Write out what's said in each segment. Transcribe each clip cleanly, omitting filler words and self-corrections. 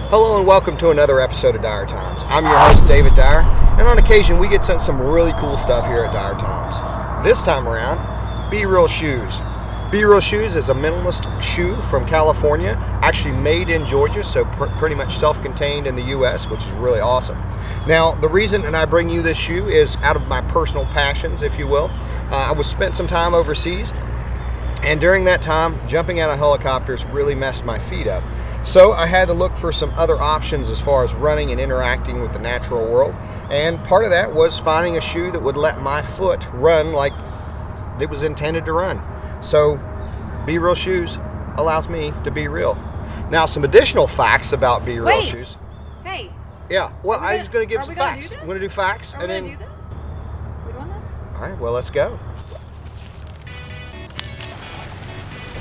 Hello and welcome to another episode of DyerTimes. I'm your host, David Dyer, and on occasion we get sent some really cool stuff here at DyerTimes. This time around, Be Real Shoes. Be Real Shoes is a minimalist shoe from California, actually made in Georgia, so pretty much self-contained in the U.S., which is really awesome. Now, the reason that I bring you this shoe is out of my personal passions, if you will. I spent some time overseas, and during that time, jumping out of helicopters really messed my feet up. So I had to look for some other options as far as running and interacting with the natural world. And part of that was finding a shoe that would let my foot run like it was intended to run. So Be Real Shoes allows me to be real. Now, some additional facts about Be Real Shoes. Hey. Yeah, well, I was going to give some facts. I'm going to do facts. Are we going to do this? We doing this? All right, well, let's go.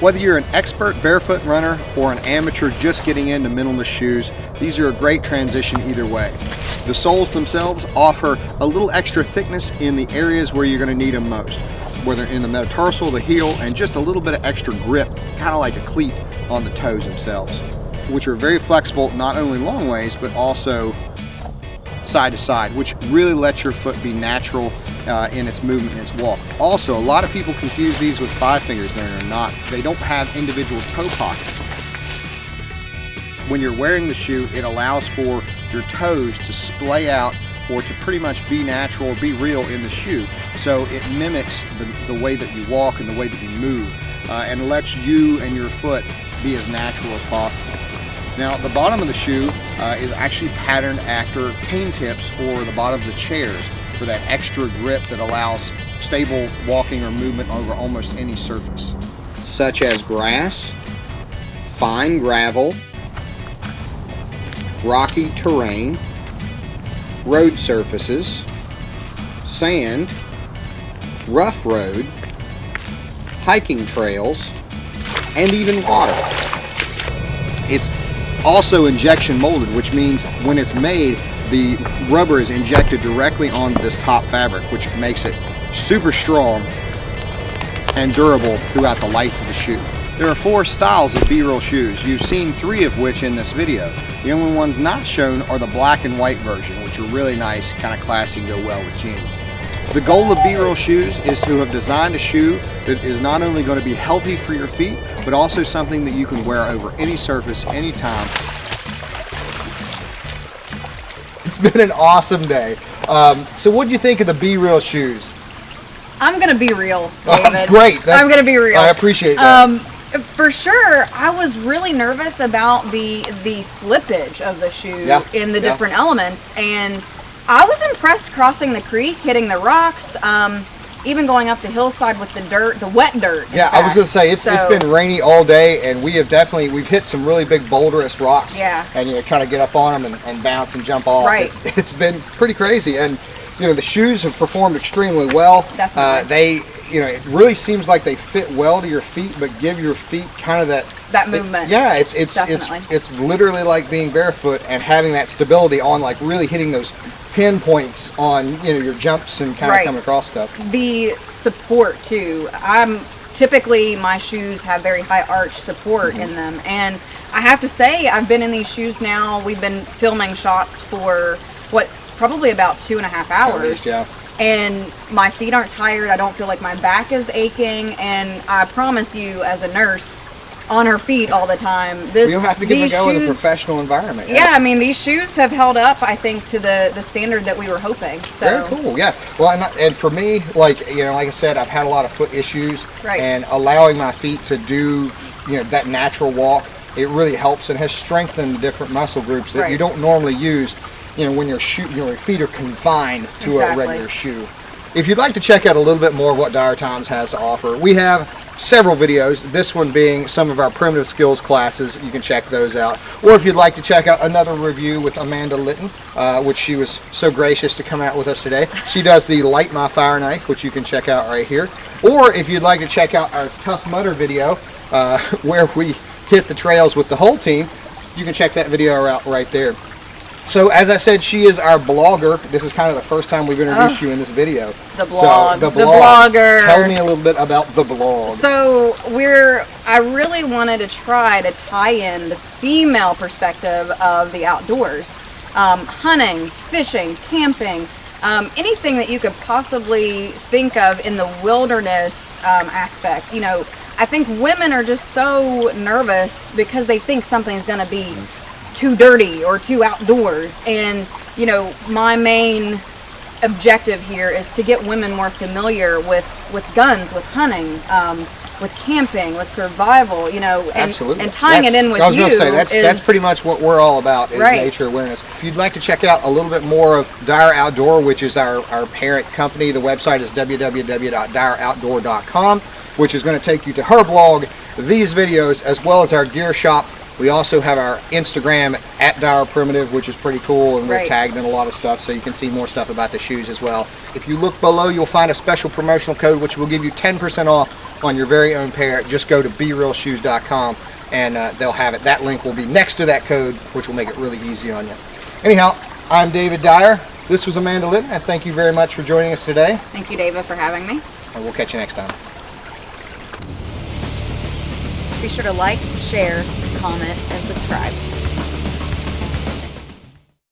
Whether you're an expert barefoot runner or an amateur just getting into minimalist shoes, these are a great transition either way. The soles themselves offer a little extra thickness in the areas where you're going to need them most, whether in the metatarsal, the heel, and just a little bit of extra grip, kind of like a cleat on the toes themselves, which are very flexible, not only long ways, but also side to side, which really lets your foot be natural in its movement and its walk. Also, a lot of people confuse these with 5 fingers. They're not. They don't have individual toe pockets. When you're wearing the shoe, it allows for your toes to splay out or to pretty much be natural or be real in the shoe. So it mimics the way that you walk and the way that you move and lets you and your foot be as natural as possible. Now, the bottom of the shoe is actually patterned after cane tips or the bottoms of chairs for that extra grip that allows stable walking or movement over almost any surface, such as grass, fine gravel, rocky terrain, road surfaces, sand, rough road, hiking trails, and even water. It's also injection molded, which means when it's made, the rubber is injected directly onto this top fabric, which makes it super strong and durable throughout the life of the shoe. There are 4 styles of Be Real shoes. You've seen 3 of which in this video. The only ones not shown are the black and white version, which are really nice, kind of classy, and go well with jeans. The goal of Be Real shoes is to have designed a shoe that is not only going to be healthy for your feet, but also something that you can wear over any surface, anytime. It's been an awesome day. So what do you think of the Be Real shoes? I'm going to be real, David. Great. I'm going to be real. I appreciate that. For sure, I was really nervous about the slippage of the shoe in the different elements, and I was impressed crossing the creek, hitting the rocks, even going up the hillside with the dirt, the wet dirt. Yeah, I was going to say, it's been rainy all day, and we've hit some really big boulderous rocks. Yeah. And kind of get up on them and bounce and jump off. Right. It's been pretty crazy, and the shoes have performed extremely well. Definitely. It really seems like they fit well to your feet, but give your feet kind of that movement. It's literally like being barefoot and having that stability on, like really hitting those pinpoints on your jumps and kind of coming across stuff. The support too. Typically my shoes have very high arch support in them, and I have to say I've been in these shoes now. We've been filming shots for probably about 2.5 hours. At least, yeah. And my feet aren't tired. I don't feel like my back is aching, and I promise you, as a nurse on her feet all the time, you don't have to give it a go in a professional environment. Yeah, I mean, these shoes have held up, I think, to the standard that we were hoping. So very cool. Yeah. Well, and for me, like I said, I've had a lot of foot issues, and allowing my feet to do that natural walk, it really helps and has strengthened the different muscle groups that you don't normally use. When your feet are confined to a regular shoe. If you'd like to check out a little bit more of what DyerTimes has to offer, we have several videos, this one being some of our primitive skills classes. You can check those out. Or if you'd like to check out another review with Amanda Litton, which she was so gracious to come out with us today. She does the Light My Fire Knife, which you can check out right here. Or if you'd like to check out our Tough Mudder video, where we hit the trails with the whole team, you can check that video out right there. So as I said, she is our blogger. This is kind of the first time we've introduced you in this video. The blog. So, the blogger. Tell me a little bit about the blog. So I really wanted to try to tie in the female perspective of the outdoors. Hunting, fishing, camping, anything that you could possibly think of in the wilderness aspect. You know, I think women are just so nervous because they think something's going to be too dirty or too outdoors. And, you know, my main objective here is to get women more familiar with guns, with hunting, with camping, with survival, you know, and, Absolutely. And tying it in with I was going to say, that's pretty much what we're all about, is right. nature awareness. If you'd like to check out a little bit more of Dyer Outdoor, which is our parent company, the website is www.dyeroutdoor.com, which is going to take you to her blog, these videos, as well as our gear shop. We also have our Instagram at Dyer Primitive, which is pretty cool, and we're Right. tagged in a lot of stuff, so you can see more stuff about the shoes as well. If you look below, you'll find a special promotional code which will give you 10% off on your very own pair. Just go to BeRealShoes.com and they'll have it. That link will be next to that code, which will make it really easy on you. Anyhow, I'm David Dyer. This was Amanda Litton, and thank you very much for joining us today. Thank you, David, for having me. And we'll catch you next time. Be sure to like, share, comment, and subscribe.